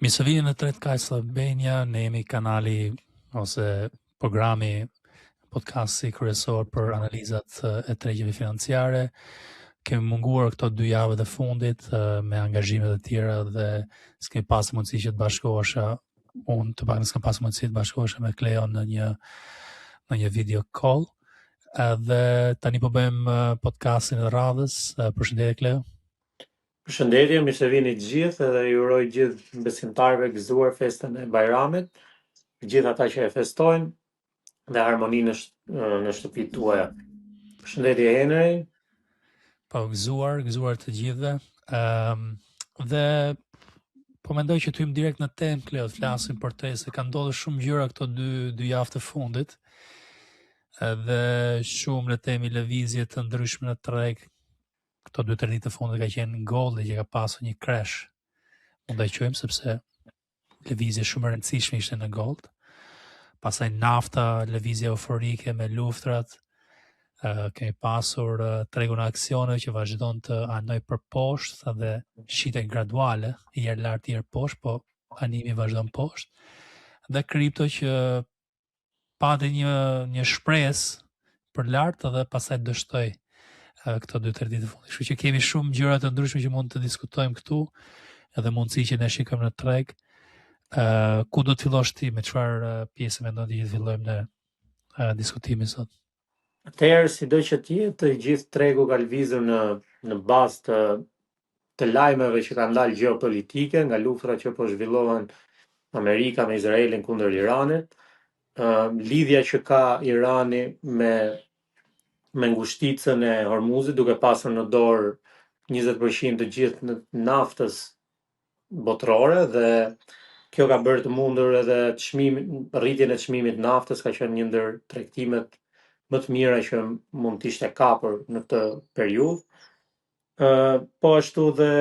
Mi së vini në tretë kaq Slovenia, ne jemi kanali ose programi podcasti kryesor për analizat e tregjeve financiare. Kemi munguar këto 2 javë të fundit me angazhime të tjera dhe s'kemi pasur mundësi që të bashkohesha, unë të paktën s'kam pasur mundësi të bashkohesha me Kleo në një video call. Dhe tani po bëjmë podcastin e radhës. Përshëndetje Kleo. Përshëndetje, mirë se vini të gjithë dhe ju uroj gjithë besimtarëve gëzuar festën e Bajramit, gjithë ata që e festojnë dhe harmoni në shtëpitë tuaja. Përshëndetje Henry. Po gëzuar të gjithëve. Dhe po mendoj që të hyjmë direkt në temë, Kleo, të flasim për te, se ka ndodhur shumë gjëra këto 2 javë të fundit. Dhe shumë në temi lëvizje të ndryshme në treg. Këto 2-3 ditë të fundit ka qenë Goldi që ka pasur një crash. Mund ta quajmë sepse lëvizje shumë e rëndësishme ishte në Gold. Pastaj nafta, lëvizje euforike me luftrat. Kemi pasur tregun e aksioneve që vazhdon të anoj për poshtë dhe shite graduale, herë lart herë poshtë, po animi vazhdon poshtë. Dhe kripto që pati një shpresë për lart dhe pastaj dështoi këto 2-3 ditë të fundit. Kështu që kemi shumë gjëra të ndryshme që mund të diskutojmë këtu, edhe mundësi që ne shikojmë në treg. Ku do të fillosh ti, me çfarë pjesë mendon ti që të fillojmë në diskutimin sot? Atëherë, sido që të jetë, gjithë tregu ka lëvizur në bazë të lajmeve që kanë dalë gjeopolitike, nga luftrat që po zhvillohen Amerika me Izraelin kundër Iranit, lidhja që ka Irani me ngushticën e Hormuzit, duke pasur në dorë 20% të gjithë naftës botërore, dhe kjo ka bërë të mundur edhe rritjen e çmimit të naftës, ka qenë një ndër tregtimet më të mira që mund të ishte kapur në këtë periudhë. Po ashtu dhe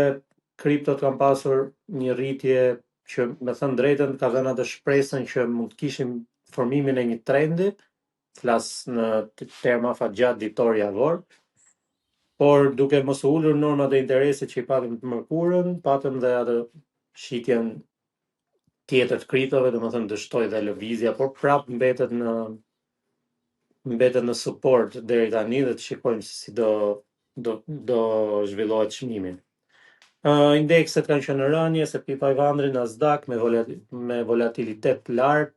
kriptot kanë pasur një rritje që, me thënë drejtën, ka dhënë atë shpresën që mund të kishim formimin e një trendi, flas në terma gjatë ditori javor, por duke mos u ulur normat e interesit që i patëm të mërkurën, patëm dhe atë shitjen tjetër të kriptove, domethënë dështoi dhe lëvizja, por prapë mbetet në support deri tani dhe të shikojmë se si do zhvillohet çmimi. Indekset kanë qenë në rënje, S&P 500, Nasdaq me volatilitet të lartë.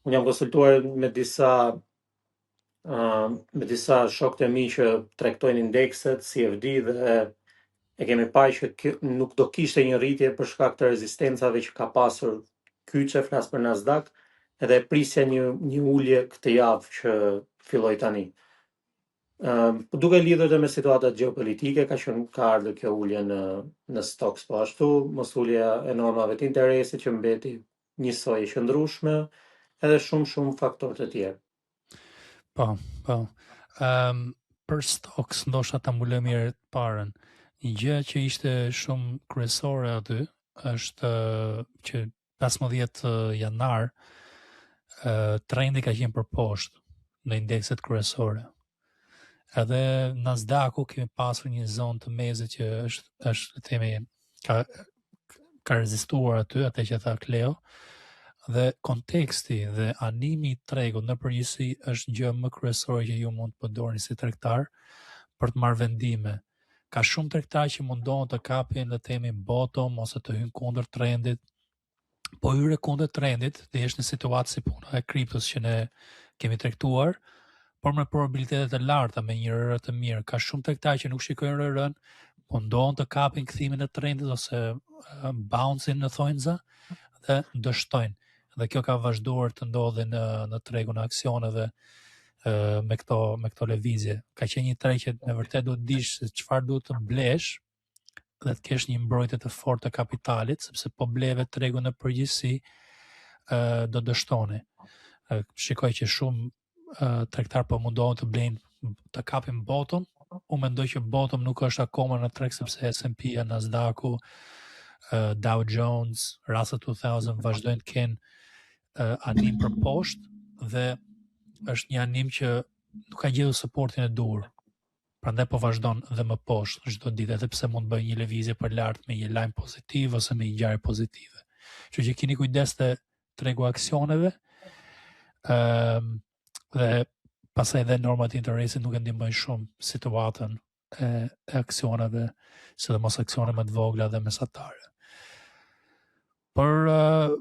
Unë jam konsultuar me disa shokë të mi që tregtojnë indekset, CFD, dhe e kemi parë që nuk do kishte një rritje për shkak të rezistencave që ka pasur kyçe, flas për Nasdaq, edhe prisja një ulje këtë javë që filloi tani. Duke lidhur me situatat gjeopolitike, ka ardhur kjo ulje në stoks, po ashtu mos ulja e normave të interesit që mbeti njësoj e qëndrueshme, edhe shumë faktorë të tjerë. Po. Për stoks, ndoshta ta mbulojmë mirë të parën. Një gjë që ishte shumë kryesore aty është që 15 janar trendi ka qenë për poshtë në indekset kryesore. Edhe Nasdaqu kemi pasur një zonë të mezit që është themi ka rezistuar aty, atë që tha Kleo, dhe konteksti dhe animi i tregut në përgjithësi është gjë më kryesore që ju mund të përdorni si tregtar për të marrë vendime. Ka shumë tregtarë që mundohen të kapin në temin bottom ose të hyjnë kundër trendit, po hyrë kundër trendit dhe është në situatë si puna e kriptos që ne kemi tregtuar, por me probabilitete të larta, me një rërë të mirë. Ka shumë tregtarë që nuk shikojnë rërën, mundohen të kapin kthimin e trendit ose bounce-in në thonjza dhe dështojnë. Dhe kjo ka vazhduar të ndodhi në tregun e aksioneve me këto lëvizje. Ka qenë një treg që me vërtet duhet dish se çfarë duhet të blesh dhe të kesh një mbrojtje të fortë të kapitalit, sepse po bleve tregun në përgjithësi do dështoni. Shikoj që shumë tregtar po mundohen të blejnë, të kapin bottom. Unë mendoj që bottom nuk është akoma në treg, sepse S&P, Nasdaqu, Dow Jones, Russell 2000 vazhdojnë të kenë anim për poshtë dhe është një anim që nuk ka gjetur suportin e dur. Prandaj po vazhdon dhe më poshtë çdo ditë, edhe pse mund të bëjë një lëvizje për lart me një lajm pozitiv ose me një ngjarje pozitive. Kështu që keni kujdes të tregu aksioneve, dhe pastaj dhe normat e interesit nuk e ndihmojnë shumë situatën e aksioneve, sidomos aksione më të vogla dhe mesatare. Por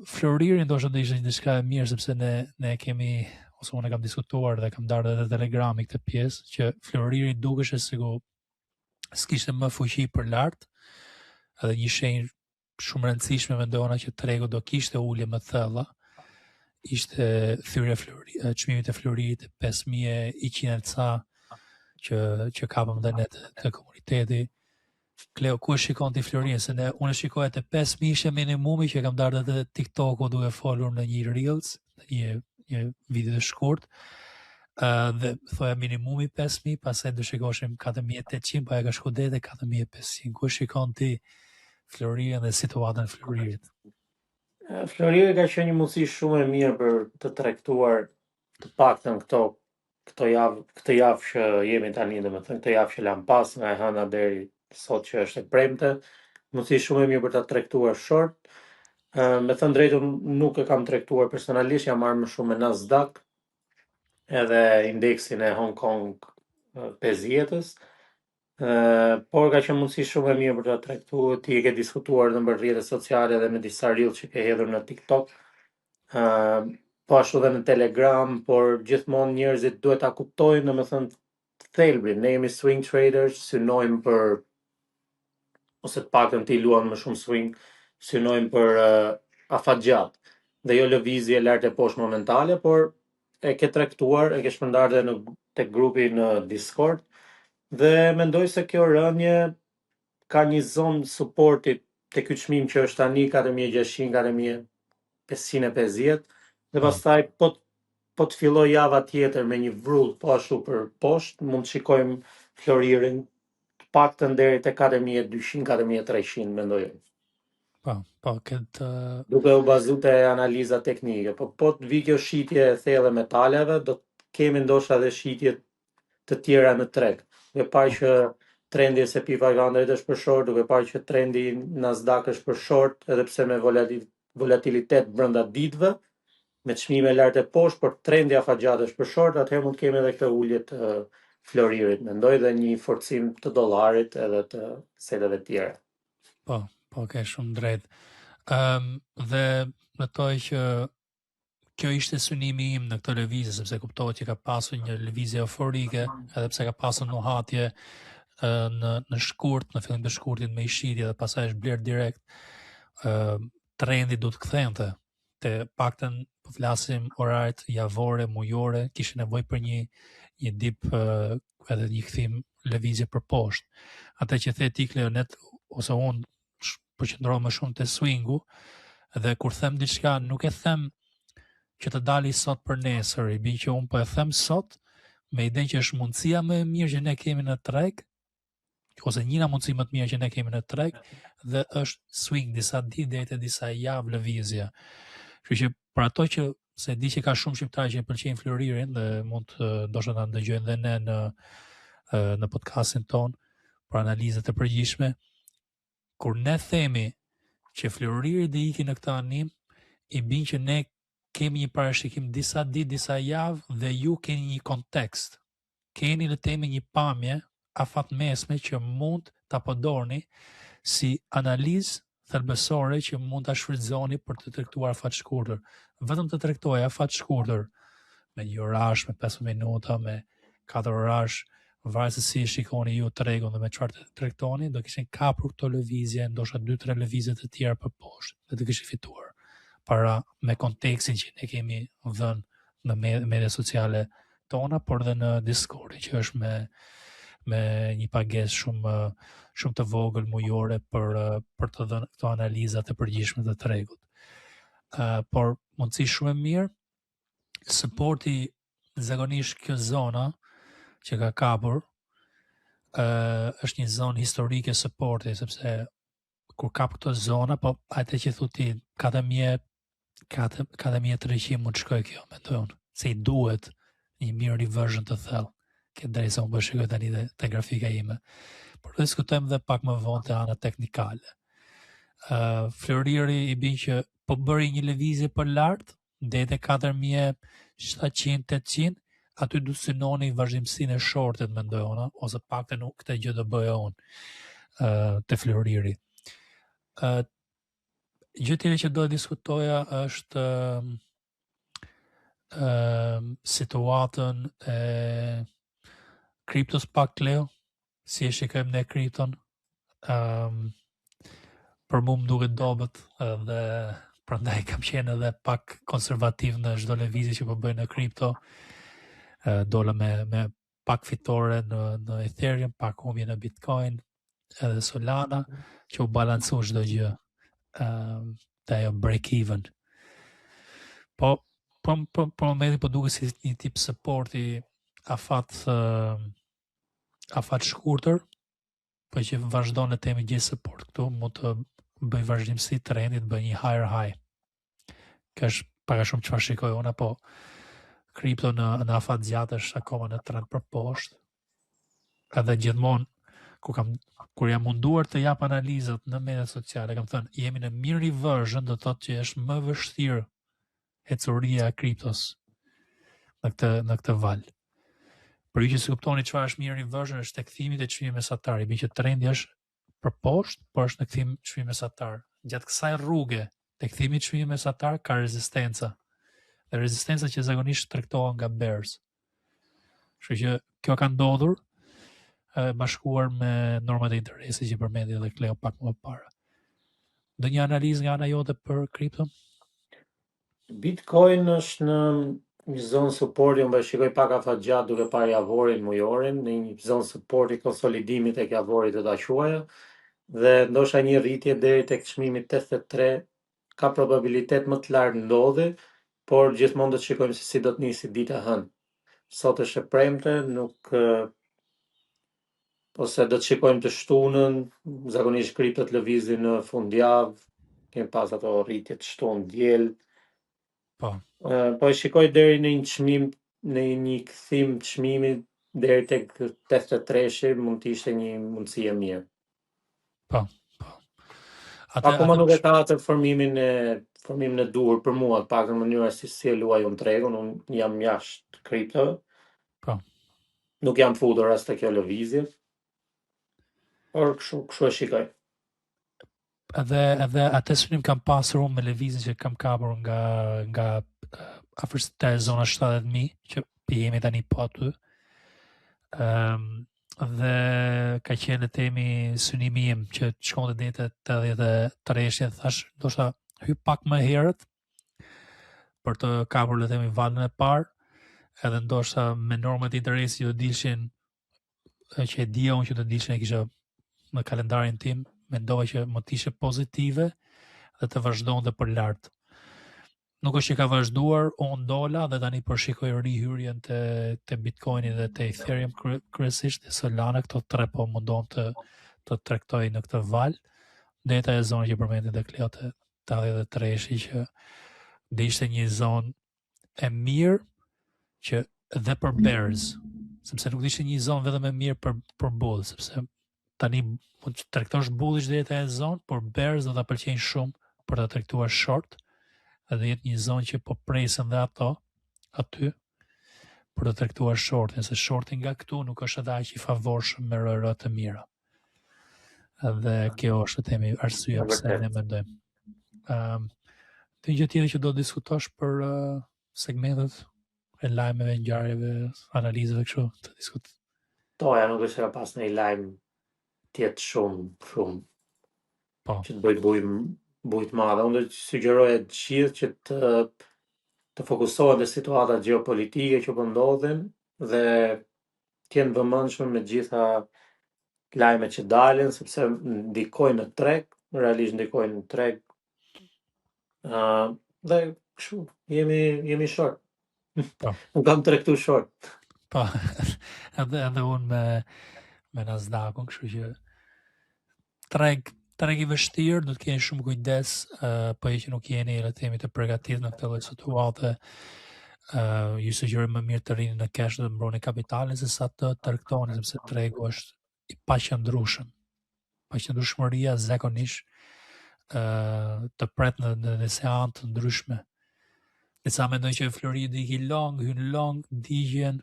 Floriri ndoshta do ishte diçka e mirë sepse ne kemi, ose unë kam diskutuar dhe kam darë edhe telegrami këtë pjesë, që Floriri dukesh e sigur s'kishte më fuqi për lart, edhe një shenjë shumë rëndësishme mendona që tregu do kishte ulje më thella, ishte thyrja çmimit e Floririt 5100 ca që kapëm dhe ne të komuniteti. Kleo, ku e shikon ti Florinë? Se unë shikoja të 5.000 ishte minimumi që kam darë dhe TikTok-u duke folur në një Reels, në një video të shkurt, dhe thoja minimumi 5.000, pastaj do shikoshim 4.800, pa e ka shku deri 4.500. Ku e shikon ti Florinë dhe situatën e Floririt? Floriri ka qenë një mundësi shumë e mirë për të tregtuar të paktën këtë javë që jemi tani, domethënë këtë javë që lan pas nga e hëna deri sot që është e premte, mundësi shumë e mirë për ta tregtuar short. Me thënë drejtën, nuk e kam tregtuar personalisht, jam marrë më shumë me Nasdaq edhe indeksin e Hong Kong 50-s, por ka qenë mundësi shumë e mirë për ta tregtuar. Ti e ke diskutuar në rrjetet sociale dhe me disa reels që ke hedhur në TikTok, po ashtu dhe në Telegram, por gjithmonë njerëzit duhet ta kuptojnë, domethënë thelbin, ne jemi swing traders, synojmë për, ose të paktën ti luan më shumë swing, synojmë për afatgjat dhe jo lëvizje lart e poshtë momentale, por e ke tregtuar, e ke shpërndarë dhe tek grupi në Discord, dhe mendoj se kjo rënje ka një zonë suporti te ky çmim që është tani 4600, 4550, dhe pastaj po të filloj java tjetër me një vrull po ashtu për poshtë, mund të shikojmë Floririn të paktën deri te 4200, 4300 mendoj. Po, këtë duke u bazuar te analiza teknike, po të vi kjo shitje e thellë e metaleve, do të kemi ndoshta edhe shitje të tjera në treg. Duke parë që trendi S&P 500 është për short, duke parë që trendi Nasdaq është për short, edhe pse me volatilitet brenda ditëve, me çmime lart e poshtë, por trendi afatgjat është për short, atëherë mund të kemi edhe këtë ulje të Floririt, mendoj, dhe një forcim të dollarit edhe të seleve tjera. Po, ke shumë drejt. Dhe mendoj që kjo ishte synimi im në këtë lëvizje, sepse kuptohet që ka pasur një lëvizje euforike, edhe pse ka pasur nuhatje në shkurt, në fillim të shkurtit me ishitje dhe pastaj është bler direkt, trendi do të kthente. Te paktën po flasim oraret javore, mujore, kishin nevojë për një dip, edhe një kthim lëvizje për poshtë. Atë që the ti Kleonet, ose unë përqendrohem më shumë te swingu, dhe kur them diçka nuk e them që të dali sot për nesër, i bin që unë po e them sot me idenë që është mundësia më e mirë që ne kemi në treg, ose njëra mundësi më të mirë që ne kemi në treg, dhe është swing disa ditë deri te disa javë lëvizje. Kështu që për ato që se di që ka shumë shqiptarë që pëlqejnë Floririn dhe mund të ndoshta ta ndëgjojnë dhe ne në podcastin ton për analizat e përgjithshme, kur ne themi që Floriri do iki në këtë anim, i bin që ne kemi një parashikim disa ditë, disa javë, dhe ju keni një kontekst. Keni le të themi një pamje afatmesme që mund ta përdorni si analizë thelbësore që mund ta shfrytëzoni për të tregtuar afat shkurtër. Vetëm të tregtoj afat shkurtër me një orash, me 5 minuta, me 4 orash, varet se si shikoni ju tregun dhe me çfarë të tregtoni, do kishin kapur këto lëvizje, ndoshta 2-3 lëvizje të tjera për poshtë, dhe të kishin fituar. Para me kontekstin që ne kemi dhënë në media sociale tona, por dhe në Discord, që është me një pagesë shumë të vogël mujore për të dhënë këto analiza të përgjithshme të tregut. Por mundësi shumë e mirë, supporti zakonisht kjo zona që ka kapur, është një zonë historike supporti, sepse kur kap këto zona, po atë që thu ti 4.300 mund të shkoj kjo, mendoj unë, se i duhet një mirë reversion të thellë. Këtë drejtë unë bëshikoj tani dhe te grafika ime. Por diskutojmë dhe pak më vonë të ana teknikale. Floriri i bin që po bëri një lëvizje për lart, deri te 4700-800, aty du synoni vazhdimsinë e shortit, mendoj unë, ose paktën nuk këtë gjë do bëja unë te Floriri. Gjë tjetër që do të diskutoja është situatën e kriptos pak Leo, si e shikojmë ne kripton. Për mu më duket dobët dhe prandaj kam qenë edhe pak konservativ në çdo lëvizje që po bëj në kripto. Dola me pak fitore në Ethereum, pak humbje në Bitcoin, edhe Solana, që u balancu çdo gjë. Te ajo break even. Po momentin po duket si një tip supporti afat shkurtër, po që vazhdon në temi gjithë support këtu, mund të bëj vazhdimsi trendit, bëj një higher high. Kjo është pak a shumë çfarë shikoj unë, po kripto në afat zjatë është akoma në trend për poshtë. Edhe gjithmonë kur jam munduar të jap analizat në mediat sociale, kam thënë jemi në mirë reversion, do të thotë që është më vështirë ecuria e kriptos në këtë val. Për ju që se kuptoni çfarë është mirë reversion, është tek kthimi te çmimi mesatar, i bie që trendi është për poshtë, por është në kthim çmimi mesatar. Gjatë kësaj rruge tek kthimi çmimi mesatar ka rezistenca. Dhe rezistenca që zakonisht tregtohen nga bears. Kështu që kjo ka ndodhur bashkuar me normat e interesi që përmendi edhe Kleo pak më parë. Do një analizë nga ana jote për kripto? Bitcoin është në një zonë supporti, unë shikoj pak afat gjatë duke parë javorin, mujorin, në një zonë supporti konsolidimit e javorit të quaja, dhe ndoshta një rritje deri tek çmimi 83 ka probabilitet më të lartë ndodhi, por gjithmonë do të shikojmë se si do të nisi dita hënë. Sot është e premte, nuk ose do të shikojmë të shtunën, zakonisht kriptot lëvizin në fundjavë, kemi pas ato rritje të shtunë diel. Po e shikoj deri në një çmim, në një kthim çmimi deri tek 83-shi mund të ishte një mundësi e mirë. Po. Akoma nuk e ka atë formimin e duhur për mua, pak në mënyra si e luaj unë tregun, unë jam jashtë kripto. Po. Nuk jam futur as te kjo lëvizje. Por kështu e shikoj. Edhe atë synim kam pasur unë me lëvizjen që kam kapur nga afër te zona 70.000, që jemi tani po aty. Dhe ka qenë temi synimi im që shkonte deri te 83, thash ndoshta hyj pak më herët për të kapur le të themi valën e parë, edhe ndoshta me normat e interesi do dilshin, që e dija unë që do dilshin, e kisha në kalendarin tim, mendova që më të ishe pozitive dhe të vazhdonte për lart. Nuk është që ka vazhduar, unë dola dhe tani përshikoj rihyrjen te Bitcoini dhe te Ethereum kryesisht, e Solana, këto tre po mundon të tregtoj në këtë val. Deta e zonë që përmendin dhe Kleo te 83-shi, që dhe ishte një zonë e mirë që dhe për bears, sepse nuk ishte një zonë vetëm e mirë për bull, sepse tani mund të tregtosh bullish deri te ajo zonë, por bears do ta pëlqejnë shumë për ta tregtuar short, edhe jetë një zonë që po presin dhe ato aty për të tregtuar shortin, se shortin nga këtu nuk është edhe aq i favorshëm me rërë të mira. Edhe kjo është themi arsyeja pse ne mendojmë. Të gjë tjetër që do të diskutosh për segmentet e lajmeve, ngjarjeve, analizave kështu të diskut. Toja nuk është ka pas në lajm tjetë shumë po, që të bëj bujt madhe. Unë do të sugjeroj të gjithë që të fokusohen në situatat gjeopolitike që po ndodhin dhe të jenë vëmendshëm me gjitha lajmet që dalin, sepse ndikojnë në treg, realisht ndikojnë në treg. Dhe kështu jemi short. Po. Nuk kam tregtu short. Po, edhe unë me Nasdaqun, kështu që treg i vështirë, do të keni shumë kujdes, po që nuk jeni le të themi të përgatitur në këtë lloj situate. Ju sugjeroj më mirë të rini në cash dhe të mbroni kapitalin se sa të tregtoni, sepse tregu është i paqëndrueshëm. Paqëndrueshmëria zakonisht të pret në seanë të ndryshme. Disa mendoj që Floridi hyn long, digjen,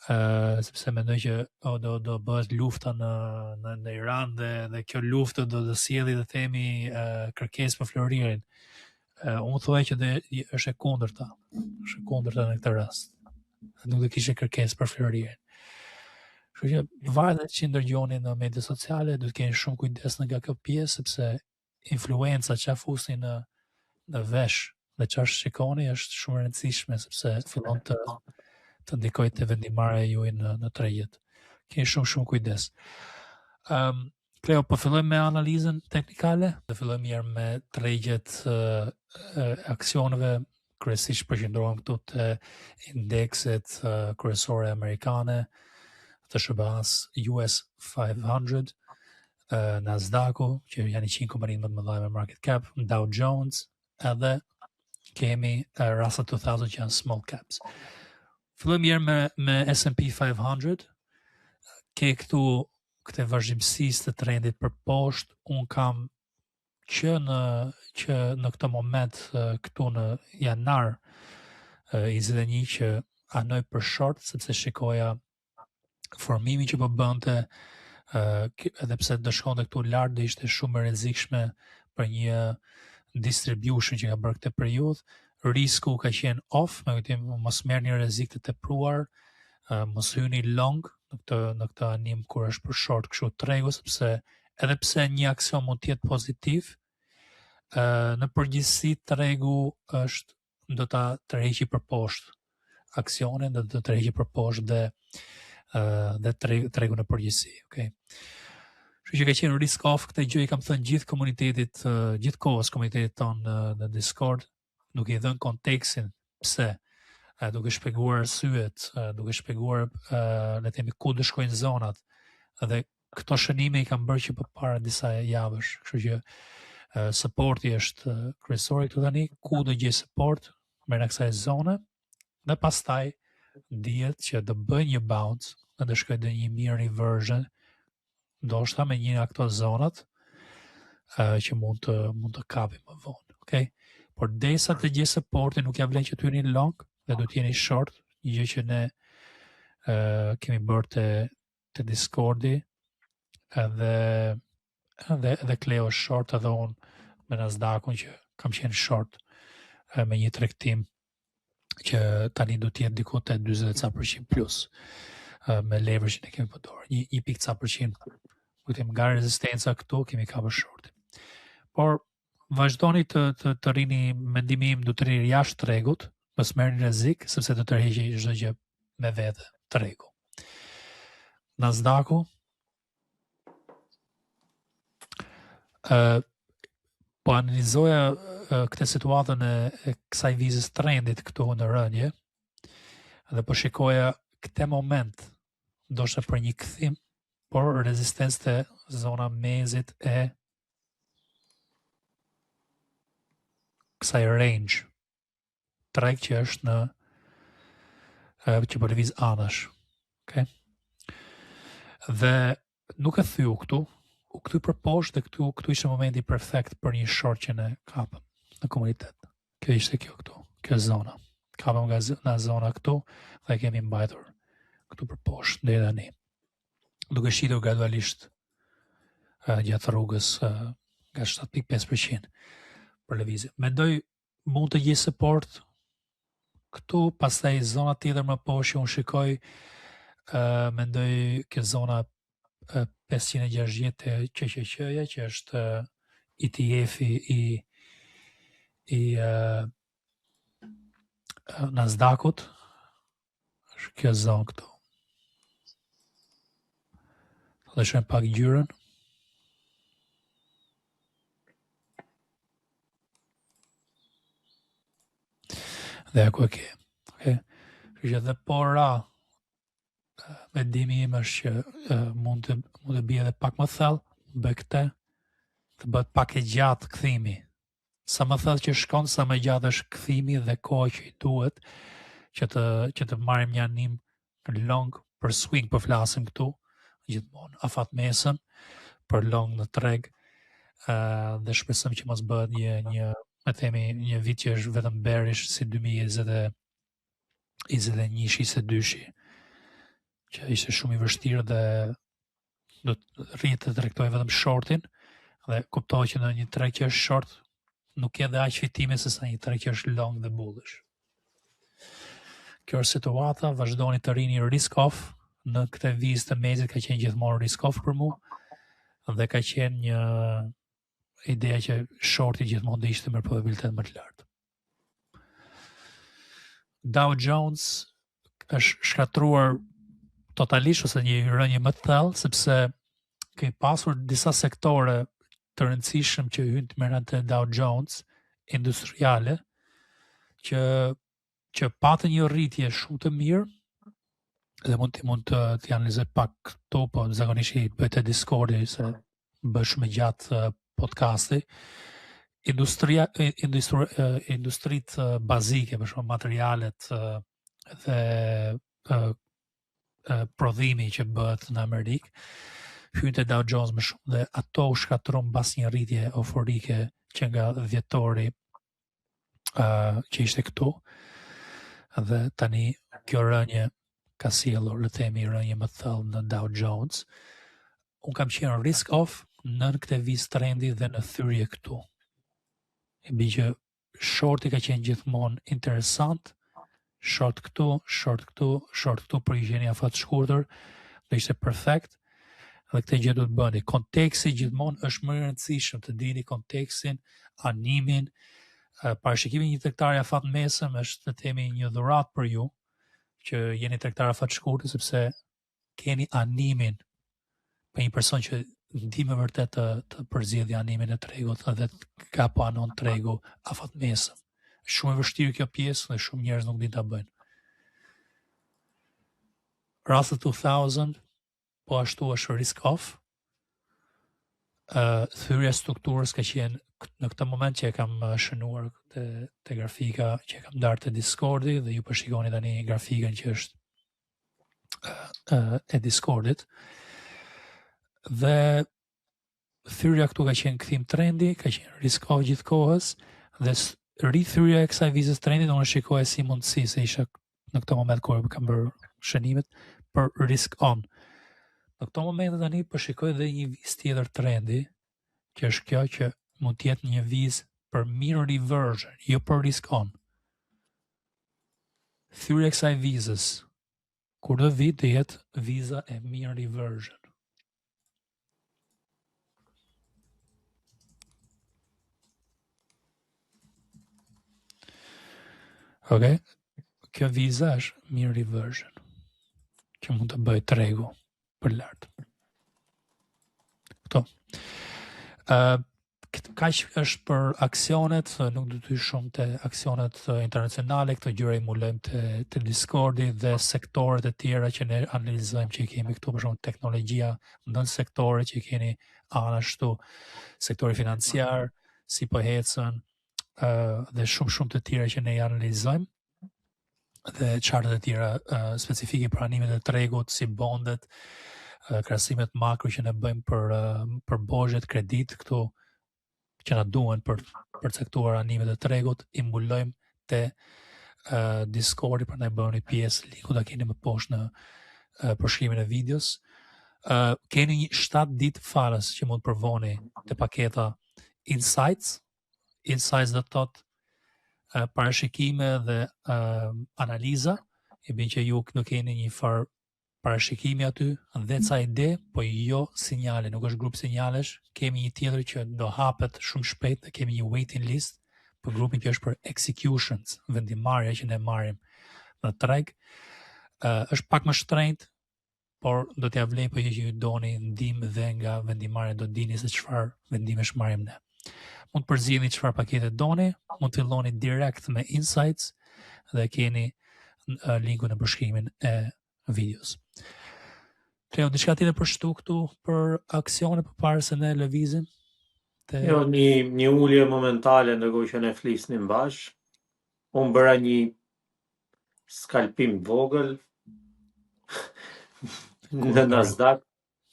sepse mendoj që do bëhet lufta në Iran dhe kjo luftë do të sjellë dhe themi kërkesë për Floridin. Unë thuaj që është e kundërta. Është e kundërta në këtë rast. Nuk do kishte kërkesë për Floridin. Kështu që varet që ndërgjoni në mediat sociale, duhet keni shumë kujdes nga kjo pjesë, sepse influenca që fusi në vesh dhe çfarë shikoni është shumë e rëndësishme, sepse fillon të ndikoj të vendimarrja juaj në tregjet. Keni shumë kujdes. Kleo, po fillojmë me analizën teknikale. Do fillojmë mirë me tregjet aksioneve, kryesisht përqendrohem këtu te indekset kryesore amerikane, të SBA-s US 500, Nasdaq-u, që janë 100 kompanitë më të mëdha me market cap, Dow Jones, edhe kemi Russell 2000 që janë small caps. Fillojmë mirë me S&P 500. Ke këtu këtë vazhdimësisë të trendit për poshtë. Unë kam që në këtë moment këtu në janar 21 që anoj për short, sepse shikoja formimin që po bënte, edhe pse do shkonte këtu lart, do ishte shumë e rrezikshme për një distribution që ka bërë këtë periudhë. Risku ka qenë off, me kujtim mos merrni rrezik të tepruar, mos hyni long në këtë anim kur është për short kështu tregu, sepse edhe pse një aksion mund të jetë pozitiv, në përgjithësi tregu do ta tërheqi përposhtë aksionin, do të tërheqi përposhtë dhe tregu në përgjithësi, okay? Kështu që ka qenë risk off, këtë gjë i kam thënë gjithë komunitetit, gjithë kohës komunitetit tonë në Discord, nuk i dhënë kontekstin pse, duke shpjeguar arsyet, duke shpjeguar le të themi ku do shkojnë zonat, dhe këto shënime i kam bërë që përpara disa javësh, kështu që supporti është kryesori këtu tani, ku do gjej support brenda kësaj zone, dhe pastaj dihet që do bëj një bounce dhe do shkoj në një mirë reversion, ndoshta me një nga këto zonat që mund të kapi më vonë, okay? Por derisa të gjej supportin, nuk ja vlen që të hyni long dhe do të jeni short, një gjë që ne kemi bërë te Discordi, edhe Cleo short, edhe unë me Nasdaqun që kam qenë short me një tregtim që tani do të jetë diku te 40% plus me leverage që ne kemi përdorur, 1% kujtim nga rezistenca këtu kemi kapur shortin. Por vazhdoni të rini, mendimi im do të rini jashtë tregut, mos merrni rrezik, sepse do të tërheqë çdo gjë me vete tregu. Nasdaqu po analizoja këtë situatën e kësaj vizës trendit këtu në rënje, dhe po shikoja këtë moment ndoshta për një kthim, por rezistencë të zona mezit e kësaj range treg që është në që po lëviz anash, okay? Dhe nuk e thyu këtu, u kthy për poshtë dhe këtu ishte momenti perfekt për një short që ne kapëm në komunitet. Kjo ishte kjo zona. Kapëm nga zona këtu dhe kemi mbajtur këtu për poshtë deri tani, duke shitur gradualisht gjatë rrugës nga 7.5% për lëvizje. Mendoj mund të gjej support këtu, pastaj zona tjetër më poshtë unë shikoj, mendoj kjo zona 560 QQQ-ja, që është ETF-i i Nasdaqut, është kjo zonë këtu. Dhe shojmë pak gjyrën. Dhe ako e ke. Okay? Që dhe pora, mendimi im është që mund të bie edhe pak më thellë, bëj këtë, të bëhet pak e gjatë kthimi. Sa më thellë që shkon, sa më gjatë është kthimi dhe kohë që i duhet që të marrim një anim long për swing, për flasim këtu, gjithmonë afat mesën, për long në treg, dhe shpresojmë që mos bëhet një vit që është vetëm bearish si 2021-22, që ishte shumë i vështirë dhe do të rritë të tregtoj vetëm shortin dhe kuptoj që në një treg që është short nuk ke dhe aq fitime se sa një treg që është long dhe bullish. Kjo është situata, vazhdoni të rini risk off, në këtë vizë të mezit ka qenë gjithmonë risk off për mu dhe ka qenë një ideja që shorti gjithmonë dhe ishte me probabilitet më të lartë. Dow Jones është shkatruar totalisht ose një rënje më të thellë sepse ke pasur disa sektore të rëndësishëm që hynë të merren te Dow Jones industriale që patën një rritje shumë të mirë dhe mund të analizoj pak këto, po zakonisht i bëhet te Discordi se bëhet shumë gjatë podcasti. Industritë bazike, për shembull materialet dhe prodhimi që bëhet në Amerikë, hyn te Dow Jones më shumë dhe ato u shkatruan mbas një rritje euforike që nga dhjetori që ishte këtu. Dhe tani kjo rënje ka sjellur, le të themi, rënje më të thellë në Dow Jones. Unë kam qenë risk off në këtë vizë trendi dhe në thyrje këtu. E bi që shorti ka qenë gjithmonë interesant, short këtu, për i gjeni afat shkurtër, dhe ishte perfekt, dhe këtë gjë do të bëni. Konteksti gjithmonë është më i rëndësishëm, të dini kontekstin, animin, parashikimi një tregtar afat mesëm është të themi një dhuratë për ju, që jeni tregtar afat shkurtër sepse keni animin për një person që di me vërtet të përzjedhë animin e tregut dhe ka po anon tregu afat mesëm. Shumë e vështirë kjo pjesë dhe shumë njerëz nuk din ta bëjnë. Russell 2000 po ashtu është risk off. Thyrja strukturës ka qenë në këtë moment që e kam shënuar te grafika që e kam ndarë te Discordi dhe ju përshikoni tani grafikën që është e Discordit. Dhe thyrja këtu ka qenë kthim trendi, ka qenë risk off gjithkohës dhe rithyrja e kësaj vizës trendit unë shikoja si mundësi se isha në këtë moment kur kam bërë shënimet për risk on. Në këto momente tani përshikoj dhe një vizë tjetër trendi, që është kjo që mund të jetë një vizë për mean reversion, jo për risk on. Thyrja e kësaj vizës kur do vi të jetë viza e mean reversion. Okay? Kjo viza është mean reversion, që mund të bëjë tregu për lartë. Këto. Kaq është për aksionet, nuk do të shumë të aksionet internacionale, këto gjëra i mulojmë të Discordi dhe sektoret e tjera që ne analizojmë që i kemi këtu, për shumë teknologjia, nën sektore që i keni anashtu, sektori financiar, si po ecën, dhe shumë të tjera që ne i analizojmë, dhe qartet e tjera specifike për animet e tregut, si bondet, krahasimet makro që ne bëjmë për bozhet, kredit, këtu që na duhen për përcaktuar animet e tregut, i mbulojmë te Discordi, për ne bëni pjesë, linku ta keni më poshtë në përshkrimin e videos. Keni një 7 ditë falas që mund përvoni te paketa Insights. Insights do të thotë parashikime dhe analiza, e bin që ju nuk keni një farë parashikimi aty dhe ca ide, po jo sinjale, nuk është grup sinjalesh, kemi një tjetër që do hapet shumë shpejt dhe kemi një waiting list për grupin që është për executions, vendimarrja që ne marrim në treg. Është pak më shtrenjtë, por do t'ja vlej po që ju doni ndihmë dhe nga vendimarrja do dini se çfarë vendimesh marrim ne. Mund përzgjidhni çfarë pakete doni, mund filloni direkt me Insights dhe keni linkun në përshkrimin e videos. Kleo, diçka tjetër për shtu këtu për aksione përpara se ne lëvizim? Jo, një ulje momentale ndërkohë që ne flisnim bashkë. Unë bëra një skalpim vogël në Nasdaq.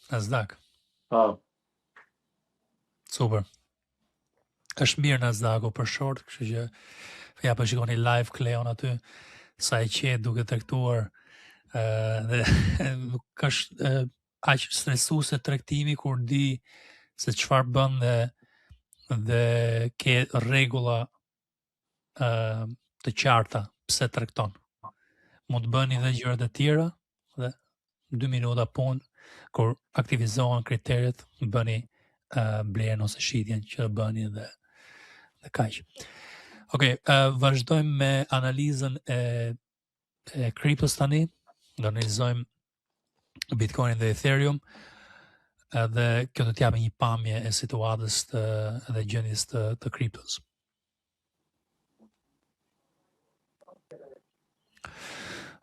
Nasdaq. Po. Super. është mirë Nasdaqu për short, kështu që ja po shikoni live Kleon aty, sa e qetë duke tregtuar dhe nuk është aq stresuese tregtimi kur di se çfarë bën dhe ke rregulla të qarta pse tregton. Mund të bëni dhe gjërat e tjera dhe 2 minuta punë kur aktivizohen kriteret bëni blerjen ose shitjen që bëni dhe kaq. Okej, vazhdojmë me analizën e kriptos tani. Do analizojmë Bitcoin dhe Ethereum dhe kjo do t'japë një pamje e situatës dhe gjendjes të kriptos.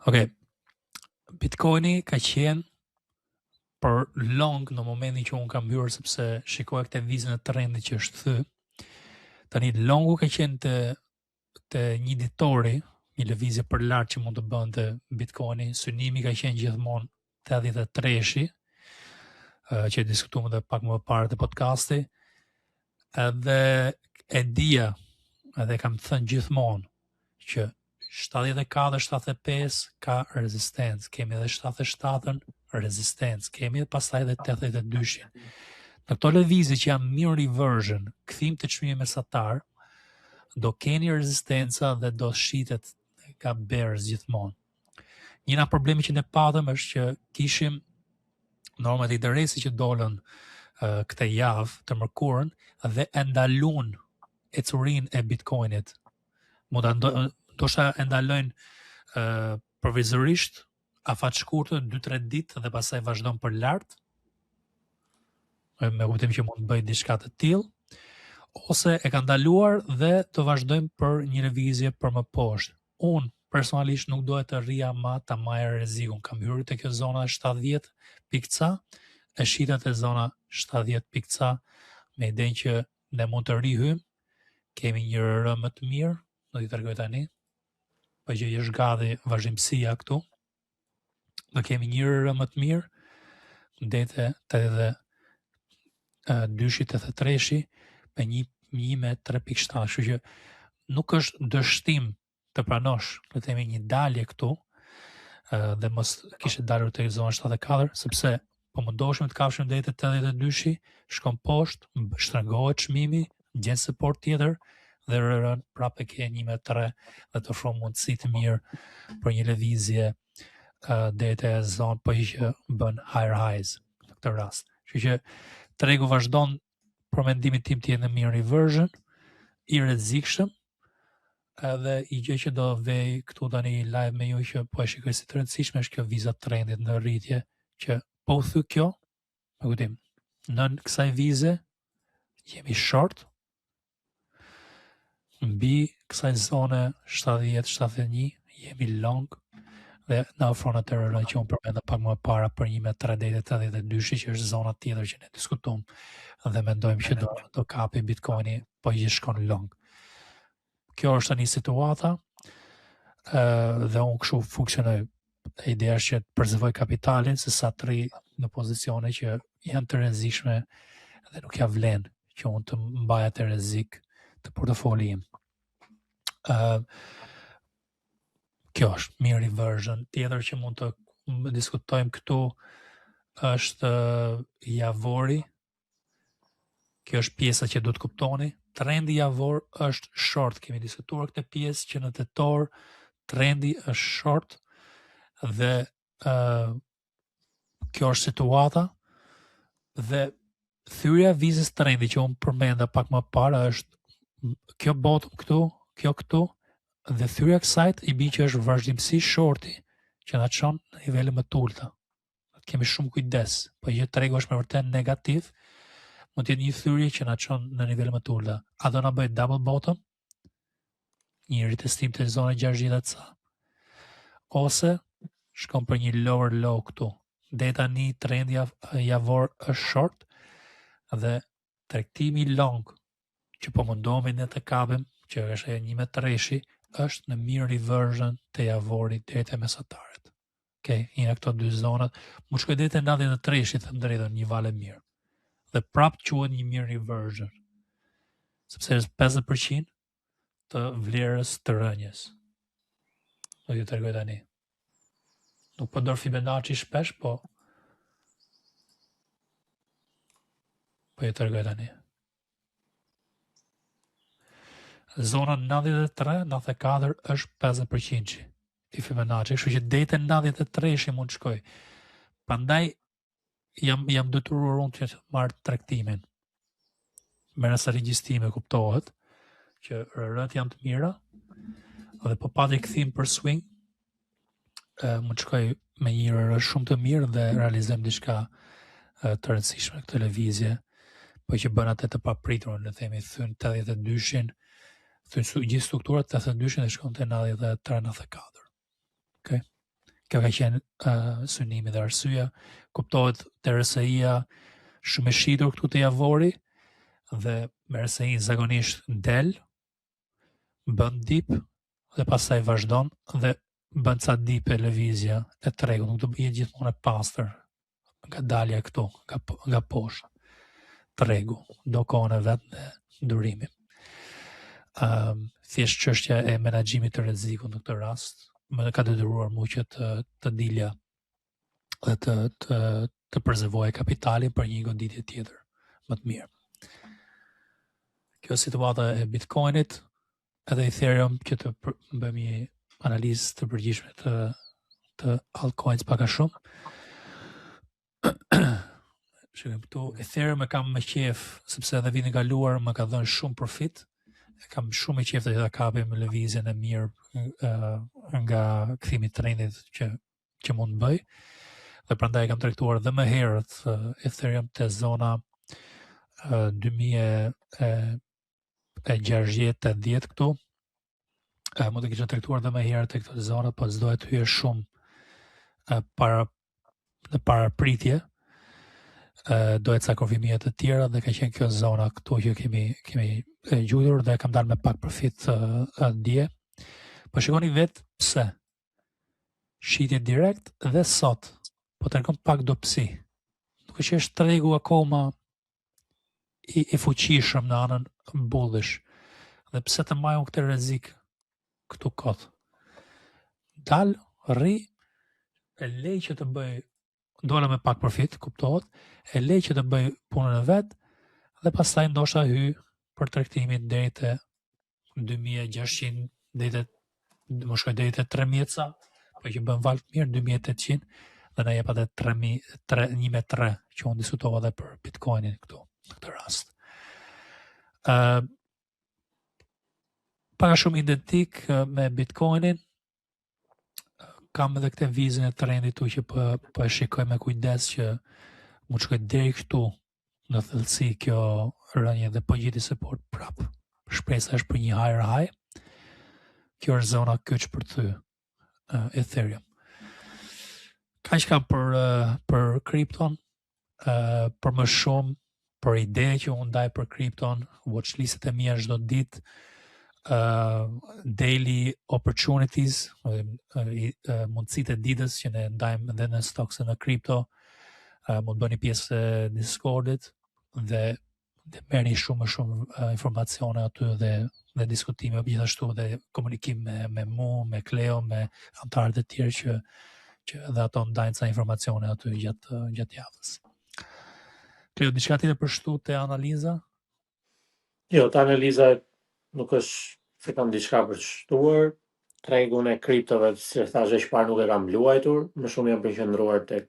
Okej, Bitcoini ka qenë për long në momentin që unë kam hyrë sepse shikoj këtë vizën e trendit që është thy. Tani longu ka qenë të një ditori, një lëvizje për lart që mund të bënte Bitcoini, synimi ka qenë gjithmonë 83-shi, që diskutuam edhe pak më parë të podcasti, edhe e dija, edhe kam thënë gjithmonë që 74-75 ka rezistencë, kemi edhe 77-ën rezistencë, kemi edhe pastaj edhe 82-shin. Në këto lëvizje që janë mean reversion, kthim të çmimit mesatar, do keni rezistenca dhe do shitet ka bears gjithmonë. Njëra problemi që ne patëm është që kishim normat e interesit që dolën këtë javë të mërkurën dhe e ndalun ecurin e Bitcoinit. Ndoshta e ndalojnë provizorisht afat shkurtër 2-3 ditë dhe pastaj vazhdon për lart. Me kuptim që mund të bëj diçka të tillë, ose e ka ndaluar dhe të vazhdojmë për një lëvizje për më poshtë. Unë personalisht nuk doja të rria ma ta marr rrezikun. Kam hyrë te kjo zona 70 pikca, e shitet e zona 70 pikca me idenë që ne mund të rihym, kemi një RR më të mirë, do t'i tregoj tani, po që është gati vazhdimësia këtu. Do kemi një RR më të mirë, dete 82-83-shi me një me 3.7, kështu që nuk është dështim të pranosh, le të themi një dalje këtu, dhe mos kishte dalur te zona 74, sepse po mundoheshim të kafshim deri te 82-shi, shkon poshtë, shtrëngohet çmimi, gjen support tjetër dhe rërën prapë ke 1 me 3 dhe të ofron mundësi të mirë për një lëvizje deri te zonë po që bën higher highs në këtë rast. Kështu që tregu vazhdon për mendimin tim të jetë në mean reversion, i rrezikshëm, edhe i gjë që do vej këtu tani live me ju që po e shikoj si të rëndësishme është kjo viza trendit në rritje, që po u thy kjo, me kuptim, nën kësaj vize jemi short, mbi kësaj zone 70-71 jemi long, dhe na ofron atë rërën që unë përmenda pak më para për 1 me 3 deri te 82-shi, që është zona tjetër që ne diskutojmë dhe mendojmë që do kapi Bitcoini po që shkon long. Kjo është tani situata dhe unë kështu funksionoj. Ideja është që të përzëvoj kapitalin se sa të rri në pozicione që janë të rrezikshme dhe nuk ja vlen që unë të mbaj atë rrezik të portofolit im. Kjo është mean reversion. Tjetër që mund të diskutojmë këtu është javori. Kjo është pjesa që do të kuptoni. Trendi javor është short. Kemi diskutuar këtë pjesë që në tetor trendi është short dhe kjo është situata dhe thyrja vizës trendi që unë përmenda pak më parë është kjo bottom këtu, kjo këtu, dhe thyrja kësajt i bi që është vazhdimësi shorti që na çon në nivele më të ulta. Kemi shumë kujdes, po që tregu është me vërtet negativ, mund të jetë një thyrje që na çon në nivele më të ulta. A do na bëj double bottom? Një ritestim të zonës 60 ca. Ose shkon për një lower low këtu. Deri tani trendi javor është short dhe tregtimi long që po mundohemi ne të kapim, që është 1 me 3-shi, është në mean reversion të javorit deri te mesataret. Okej, një këto dy zonat, mu shkoj deri te 93-shi, them drejtën, një valë mirë. Dhe prap quhet një mean reversion. sepse është 50% të vlerës të rënjes. Do t'ju tregoj tani. Nuk përdor Fibonacci shpesh, po ju tregoj tani. Zona 93-94 është 50% i Fibonacci, kështu që deri te 93 mund të shkoj. Prandaj jam detyruar unë të marr tregtimin. Me nëse regjistime kuptohet që rrët janë të mira dhe po pati kthim për swing, mund të shkoj me një rrë shumë të mirë dhe realizojmë diçka të rëndësishme në televizje, po që bën atë të papritur, le themi thyn 82-shin, thyn gjithë strukturat 82-shin dhe shkon te 93-94. Okay? Kjo ka qenë synimi dhe arsyeja, kuptohet te RSI-ja shumë e shitur këtu te javori dhe me RSI zakonisht del, bën dip dhe pastaj vazhdon dhe bën ca dip e lëvizja e tregut, nuk do bëhet gjithmonë e pastër nga dalja këtu, nga poshtë. Tregu, do kohën e vet me durimin. Thjesht çështja e menaxhimit të rrezikut në këtë rast më ka detyruar mua që të dilja dhe të prezervoja kapitalin për një goditje tjetër më të mirë. Kjo situata e Bitcoinit edhe Ethereum që të bëjmë një analizë të përgjithshme të altcoins pak a shumë. Shikojmë këtu, Ethereum e kam me qef, sepse edhe vitin kaluar më ka dhënë shumë profit. E kam shumë me qef të ta kapim lëvizjen e mirë nga kthimi i trendit që mund të bëj. Dhe prandaj kam tregtuar edhe më herët Ethereum te zona 2060 këtu. Mund të kisha tregtuar edhe më herët te këto zona, po s'dohet të hyj shumë në parapritje. Dohet ca konfirmime të tjera dhe ka qenë kjo zona këtu që kemi gjuajtur dhe kam dalë me pak profit dje. Po shikoni vetë pse. Shitje direkt dhe sot po tregon pak dopsi. Nuk është që është tregu akoma i fuqishëm në anën bullish. Dhe pse të majun këtë rrezik këtu kot. Dal, rri, e lej që të bëj dola me pak profit, kuptohet, e lej që të bëj punën e vet dhe pastaj ndoshta hy për tregtimin deri te 2600, më shkoj deri te 3000, po që bën valë mirë 2800 dhe na jep atë 1.3 që unë diskutova edhe për Bitcoinin këtu në këtë rast. Pak a shumë identik me Bitcoinin, kam edhe këtë vizën e trendit tu që po e shikoj me kujdes që mund shkoj deri këtu në thellësi kjo rënje dhe po gjeti support prap. Shpresa është për një higher high. Kjo është zona kyç për ty Ethereum. Kaq ka për kripton, për më shumë për ide që unë ndaj për kripton, watchlistet e mia çdo ditë, daily opportunities, mundësitë e ditës që ne ndajmë edhe në stocks e në kripto, mund bëni pjesë e Discordit dhe merrni shumë informacione aty dhe diskutime, gjithashtu dhe komunikim me mua, me Cleo, me antarët e tjerë që edhe ato ndajnë ca informacione aty gjatë javës. Cleo, diçka tjetër për shtu te analiza? Jo, te analiza nuk është se kam diçka për të shtuar. Tregun e kriptove, si thashë parë, nuk e kam luajtur, më shumë jam përqendruar tek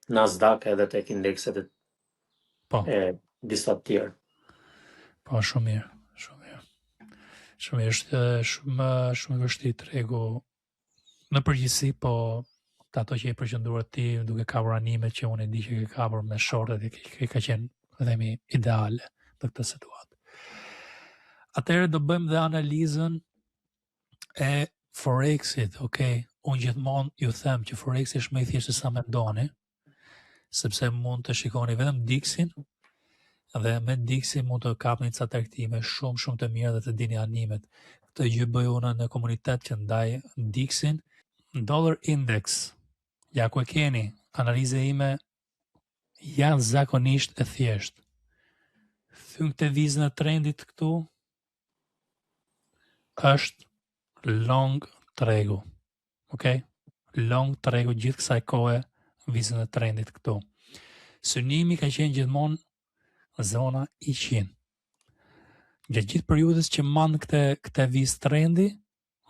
Nasdaq edhe tek indekset e disa të tjerë. Po, shumë mirë. Shumë është shumë i vështirë tregu në përgjithësi, po ato që e përqendruar ti duke kapur animet që unë e di që ke kapur me shortet e ka qenë themi ideale për këtë situatë. Atëherë do bëjmë dhe analizën e Forexit, okay? Unë gjithmonë ju them që Forexi është më i thjeshtë se sa mendoni, sepse mund të shikoni vetëm Dixin dhe me Dixin mund të kapni ca tregtime shumë të mira dhe të dini animet. Këtë gjë bëj unë në komunitet që ndaj Dixin. Dollar Index, ja ku e keni, analiza ime janë zakonisht e thjeshtë. Thym të vizën e trendit këtu, është long tregu. Okay? Long tregu gjithë kësaj kohe vizën e trendit këtu. Synimi ka qenë gjithmonë zona 100. Gjatë gjithë periudhës që man këte vizë trendi,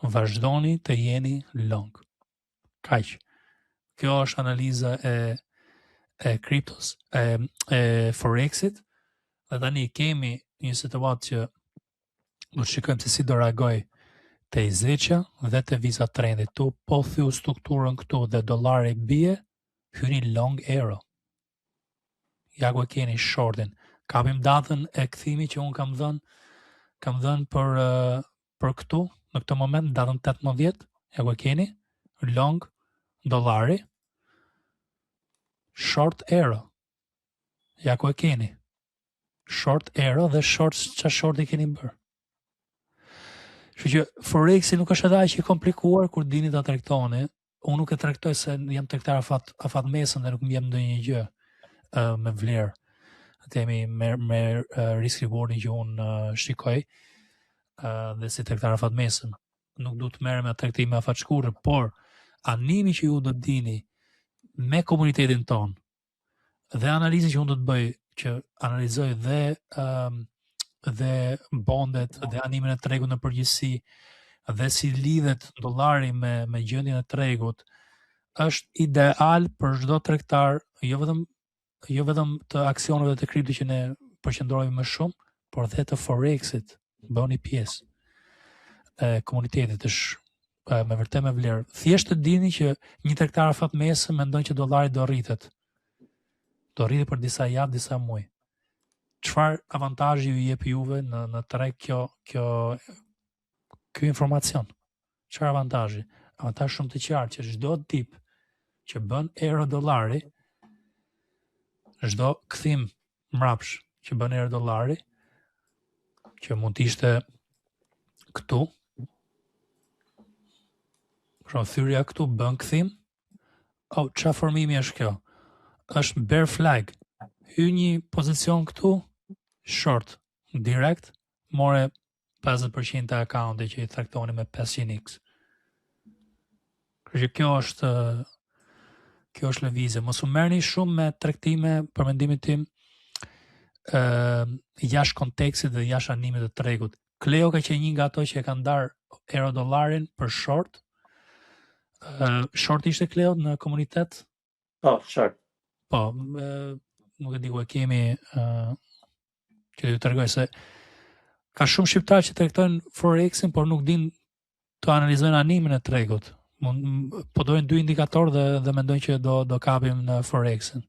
vazhdoni të jeni long. Kaq. Kjo është analiza e kriptos, e forexit, dhe tani kemi një situatë që do të shikojmë se si do reagoj te izveqja dhe te viza trendit. Tu po thyu strukturën këtu dhe dollari bie, hyni long arrow. Ja ku e keni shortin. Kapim datën e kthimi që unë kam dhënë për këtu, në këtë moment, datën 18, ja ku e keni, long dollari, short arrow. Ja ku e keni. Short arrow dhe çfarë shorti keni bërë. Kështu që Forexi nuk është edhe aq i komplikuar kur dini ta tregtoni. Unë nuk e tregtoj se jam tregtar afat mesën dhe nuk më jep ndonjë gjë me vlerë. Themi me risk rewardin që unë shikoj dhe si tregtar afat mesën. Nuk du të merrem me tregtime afat shkurtër, por animi që ju do të dini me komunitetin ton dhe analizën që unë do të bëj, që analizoj dhe bondet dhe animin e tregut në përgjithësi dhe si lidhet dollari me gjendjen e tregut, është ideal për çdo tregtar, jo vetëm të aksioneve të kripto që ne përqendrohemi më shumë, por dhe të forexit. Bëni pjesë e komunitetit, është me vërtet me vlerë. Thjesht të dini që një tregtar afat mesë mendon që dollari do rritet. Do rritet për disa javë, disa muaj. Çfarë avantazhi ju jep juve në treg ky informacion? Çfarë avantazhi? Avantazh shumë të qartë që çdo tip që bën euro dollari, çdo kthim mrapsh që bën euro dollari, që mund të ishte këtu, për thyrja këtu bën kthim, çfarë formimi është kjo? Është bear flag. Hy një pozicion këtu, short, direkt, more 50% e akaunti që i traktoni me 500x. Kështu që kjo është lëvizje. Mos u merrni shumë me tregtime, për mendimin tim, jashtë kontekstit dhe jashtë animit të tregut. Cleo ka qenë një nga ato që e kanë ndarë euro dollarin për short. Short ishte Cleo në komunitet? Po, short. Po, nuk e di ku e kemi, që ju tregoj se ka shumë shqiptarë që tregtojnë forexin, por nuk din të analizojnë animin e tregut. Po dojnë 2 indikator dhe mendojnë që do kapim në forexin.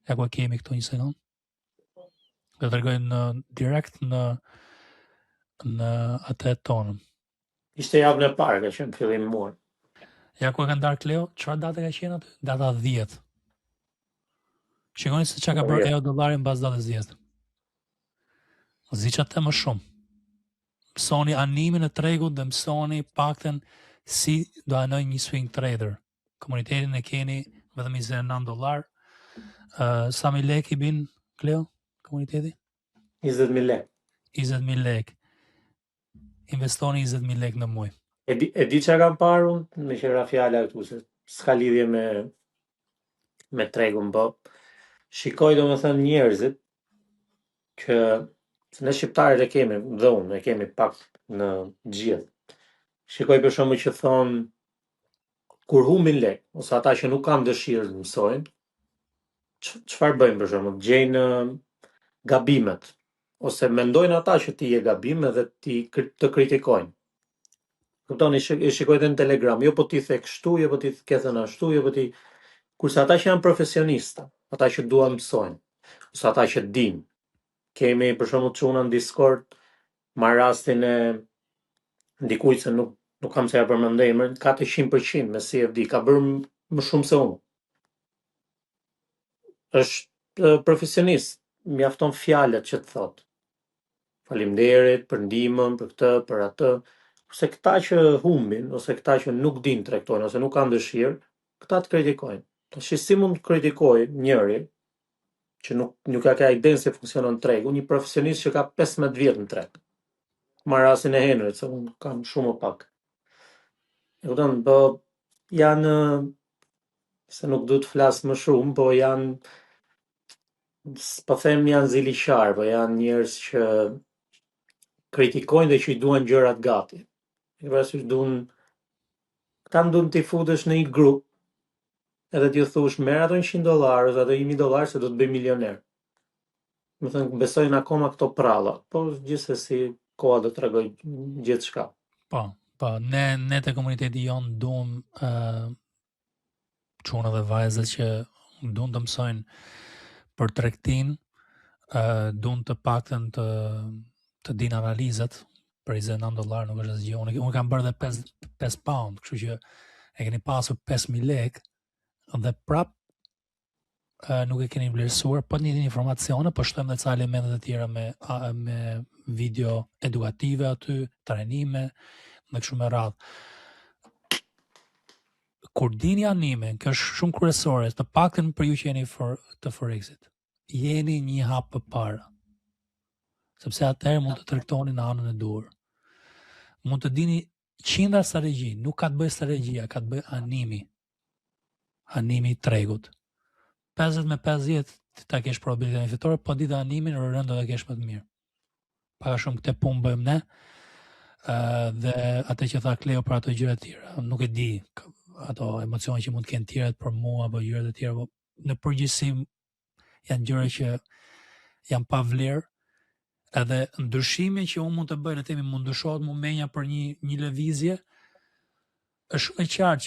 Ja ku e kemi këtu një sekond. Do tregojnë direkt në atë tonën. Ishte javën e parë, ka qenë fillim muaj. Ja ku e ka ndarë Cleo, çfarë date ka qenë aty? Data 10. Shikoni se çka ka bërë euro dollari mbas datës 10. Ziqa të më shumë. Mësoni animin e tregut dhe mësoni paktën si do anoj një swing trader. Komunitetin e keni vetëm $29. Sa mi lek i bin, Cleo, komuniteti? 20.000 lek. 20.000 lek. Investoni 20.000 lek në muaj. E di që kam parë unë, me qëra fjala këtu, se s'ka lidhje me tregun, po shikoj do më thënë njerëzit që ne shqiptarët e kemi, dhe unë, e kemi pak në gjithë. Shikoj për shumë që thonë, kur humbin lek, ose ata që nuk kanë dëshirë të mësojnë, çfarë bëjnë për shumë? Gjejnë gabimet, ose mendojnë ata që ti je gabim edhe të kritikojnë. Kuptoni, i shikoj dhe në Telegram, jo po ti the kështu, jo po ti ke thënë ashtu, jo po ti... Kurse ata që janë profesionista, ata që duan mësojnë, ose ata që dinë, kemi për shembull çuna në Discord, marr rastin e ndikujt se nuk kam se ja përmendej, ka të 100% me CFD, ka bërë më shumë se unë. Është profesionist, mjafton fjalët që të thotë. Faleminderit për ndihmën, për këtë, për atë. Kurse këta që humbin, ose këta që nuk dinë tregtojnë, ose nuk kanë dëshirë, këta të kritikojnë. Tash si mund të kritikoj njëri që nuk ka idenë se funksionon tregu, një profesionist që ka 15 vjet në treg. Marr rastin e Henrit, se unë kam shumë më pak. E kupton, po janë se nuk du të flas më shumë, po janë po them janë ziliqar, po janë njerëz që kritikojnë dhe që i duan gjërat gati. I parasysh këta duan t'i futesh në një grup edhe t'ju thush merr ato $100 ose ato $1000 se do të bëj milioner. Më thënë besojnë akoma këto pralla, po gjithsesi koha do t'tregoj gjithçka. Po, ne te komuniteti jon duam çuna dhe vajzat që duan të mësojnë për tregtin, duan të paktën të dinë analizat. Për $29 nuk është asgjë. Unë kam bërë dhe 5 pound, kështu që e keni pasur 5.000 lek dhe prap nuk e keni vlerësuar, po një informacione, po shtojmë dhe ca elementet e tjera me video edukative aty, trajnime dhe kështu me radhë. Kur dini animin, kjo është shumë kryesore, të paktën për ju që jeni të Forexit, jeni një hap përpara. Sepse atëherë mund të tregtoni në anën e duhur. Mund të dini qindra strategji, nuk ka të bëjë strategjia, ka të bëjë animi. Animi i tregut. 50 me 50 ta kesh probabilitetin fitore, po ditë animin rënd do ta kesh më të mirë. Paka shumë këtë punë bëjmë ne, dhe atë që tha Kleo për ato gjëra të tjera, nuk e di ato emocione që mund të kenë tjerët për mua apo gjëra të tjera, po në përgjithësi janë gjëra që janë pa vlerë. Edhe ndryshimi që unë mund të bëj, le të themi, mund ndryshohet më menja për një lëvizje, është shumë e qartë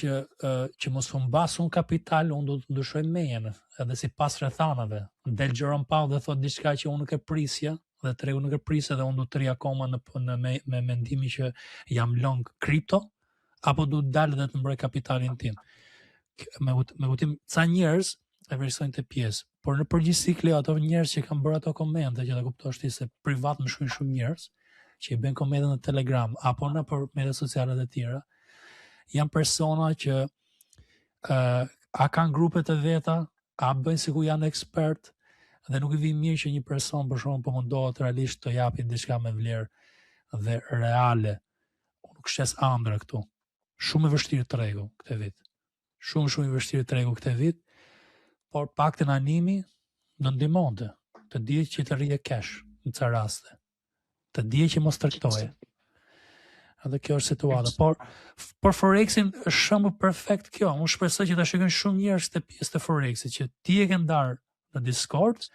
që mos humbas unë kapital, unë do të ndryshoj menjen, edhe sipas rrethanave. Del Jerome Powell dhe thot diçka që unë nuk e prisja, dhe tregu nuk e prisja, dhe unë do të rri akoma me mendimin që jam long kripto, apo do të dalë dhe të mbroj kapitalin tim. Me kuptim, ca njerëz e vlerësojnë të pjesë, por në përgjithësi Kleo, ato njerëz që kanë bërë ato komente që ta kuptosh ti se privat më shkruajnë shumë njerëz që i bën komente në Telegram apo në për media sociale të tjera, janë persona që a kanë grupe të veta, a bëjnë sikur janë ekspert, dhe nuk i vi mirë që një person për shkakun po mundohet realisht të japi diçka me vlerë dhe reale. Unë nuk shes ëndra këtu. Shumë e vështirë tregu këtë vit. Shumë i vështirë tregu këtë vit. Por paktën animi do ndihmonte, të dihet që të rrije cash në ca raste, të dihet që mos tregtoje. Edhe kjo është situata. Por Forexin është shembull perfekt kjo. Unë shpresoj që ta shikojnë shumë njerëz të pjesë të Forexit, që ti e ke ndarë në Discord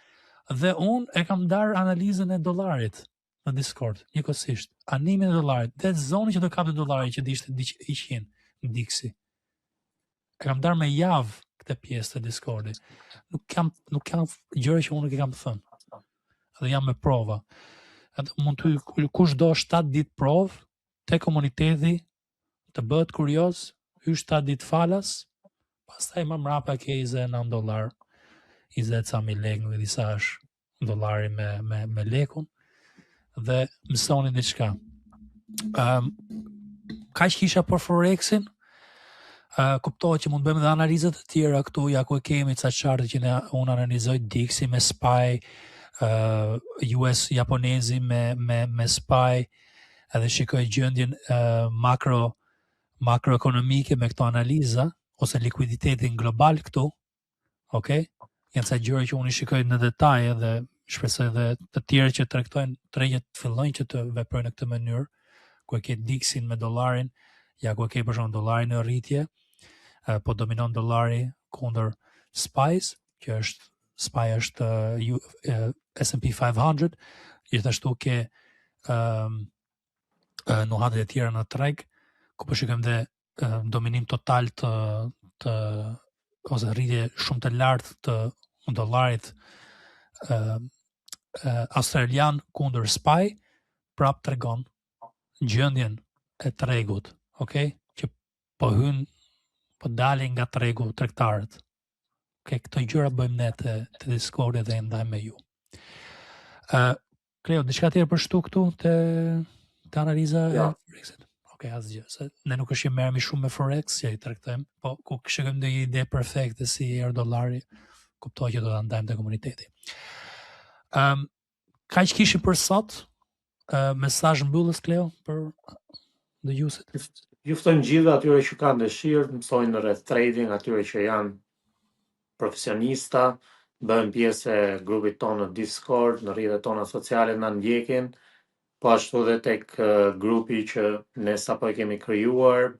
dhe unë e kam ndarë analizën e dollarit në Discord, njëkohësisht. Animin e dollarit, dhe zoni që do kapte dollari që ishte 100 në Dixi. E kam ndarë me javë këtë pjesë të Discordit. Nuk kam gjëra që unë nuk i kam thënë. Dhe jam me prova. Edhe mund të kush do 7 ditë provë te komuniteti, të bëhet kurioz, hyj 7 ditë falas, pastaj më mrapa ke $29, 20.000 lekë, nuk e di sa është dollari me lekun, dhe mësoni diçka. Kaq kisha për Forexin. Kuptohet që mund bëjmë dhe analizat të tjera këtu, ja ku e kemi ca chartë që unë analizoj Dixi me SPY, US japonezi me SPY, edhe shikoj gjendjen makroekonomike me këto analiza, ose likuiditetin global këtu, okay? Janë ca gjëra që unë i shikoj në detaje dhe shpresoj dhe të tjerë që tregjet fillojnë që të veprojnë në këtë mënyrë, ku e ke Dixin me dollarin, ja ku e ke për shembull dollarin në rritje, po dominon dollari kundër SPY-s, që SPY është S&P 500, gjithashtu ke nuhatet e tjera në treg, ku po shikojmë dhe dominim total të ose rritje shumë të lartë të dollarit australian kundër SPY, prap tregon gjendjen e tregut, okay? Që po dalin nga tregu tregtarët. Okay, këto gjëra bëjmë ne të Discord dhe ndajmë me ju. Kleo, diçka tjetër për shtu këtu të analiza e Forexit? Okay, asgjë, se ne nuk merremi shumë me Forex, që i tregtojmë, po ku shikojmë ndonjë ide perfekte si dollari, kuptoj që do ta ndajmë te komuniteti. Kaq kishim për sot. Mesazh mbyllës Kleo për dëgjuesit. Ju ftojmë gjithë atyre që kanë dëshirë, mësojnë rreth trading, atyre që janë profesionista, bëhen pjesë e grupit tonë në Discord, në rrjetet tona sociale na ndjekin, po ashtu edhe tek grupi që ne sapo e kemi krijuar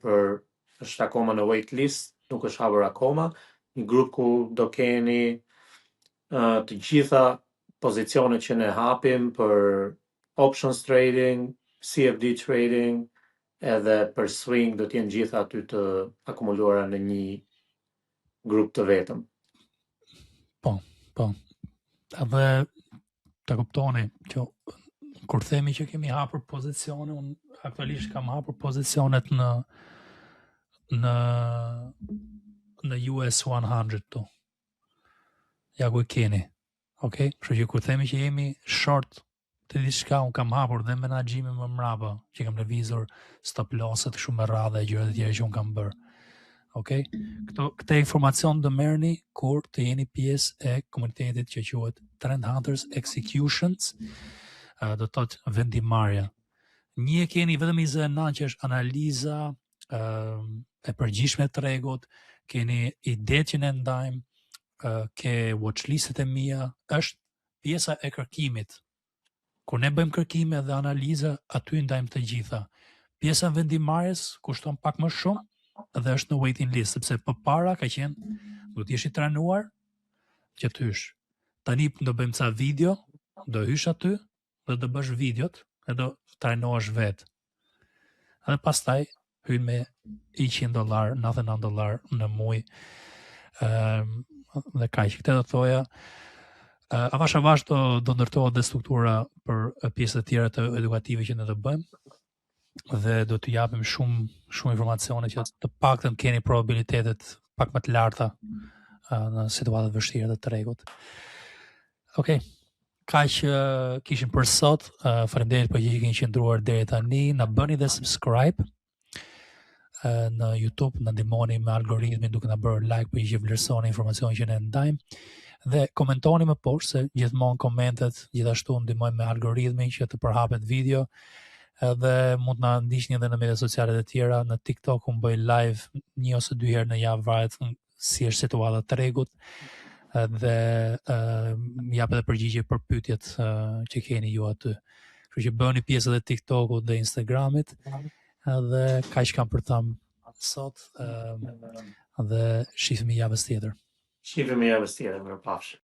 është akoma në waitlist, nuk është hapur akoma, një grup ku do keni të gjitha pozicionet që ne hapim për options trading, CFD trading, edhe për swing do t'jenë gjitha aty të akumuluara në një grup të vetëm. Po. Edhe të kuptoni që kur themi që kemi hapur pozicione, unë aktualisht kam hapur pozicionet në US 100 tu. Ja ku e keni. Okay? Kështu që kur themi që jemi short të diçka, unë kam hapur dhe menaxhimin më mrapa, që kam lëvizur stop losset shumë me radhë e gjëra të tjera që unë kam bërë. Okay? Këtë informacion do merrni kur të jeni pjesë e komunitetit që quhet Trend Hunters Executions, do të thotë vendimarrja. Një e keni vetëm 29 që është analiza e përgjithshme e tregut, keni idetë që ne ndajmë, ke watchlistet e mia, është pjesa e kërkimit. Kur ne bëjmë kërkime dhe analiza, aty ndajmë të gjitha. Pjesa e vendimarrjes kushton pak më shumë dhe është në waiting list, sepse përpara ka qenë do të jesh i trajnuar që të hysh. Tani do bëjmë ca video, do hysh aty dhe do bësh videot dhe do trajnohesh vetë. Edhe pastaj hyn me $100, $99 në muaj. Dhe kaq, këtë do thoja. Avash do ndërtohet dhe struktura për pjesët e tjera të edukative që ne do bëjmë dhe do t'ju japim shumë informacione që të paktën keni probabilitetet pak më të larta në situata të vështira të tregut. Okej. Kaq kishim për sot. Faleminderit për që keni qëndruar deri tani. Na bëni dhe subscribe në YouTube, na ndihmoni me algoritmin duke na bërë like për që vlerësoni informacionin që ne ndajmë. Dhe komentoni më poshtë se gjithmonë komentet gjithashtu ndihmojnë me algoritmin që të përhapet video. Edhe mund na ndiqni edhe në media sociale të tjera, në TikTok unë bëj live 1 ose 2 herë në javë, varet si është situata e tregut. Dhe jap edhe përgjigje për pyetjet që keni ju aty. Kështu që bëni pjesë edhe TikTokut dhe Instagramit. Edhe kaq kam për të thënë sot. Dhe shihemi javës tjetër. Shihemi javës tjetër, mirëpafshim.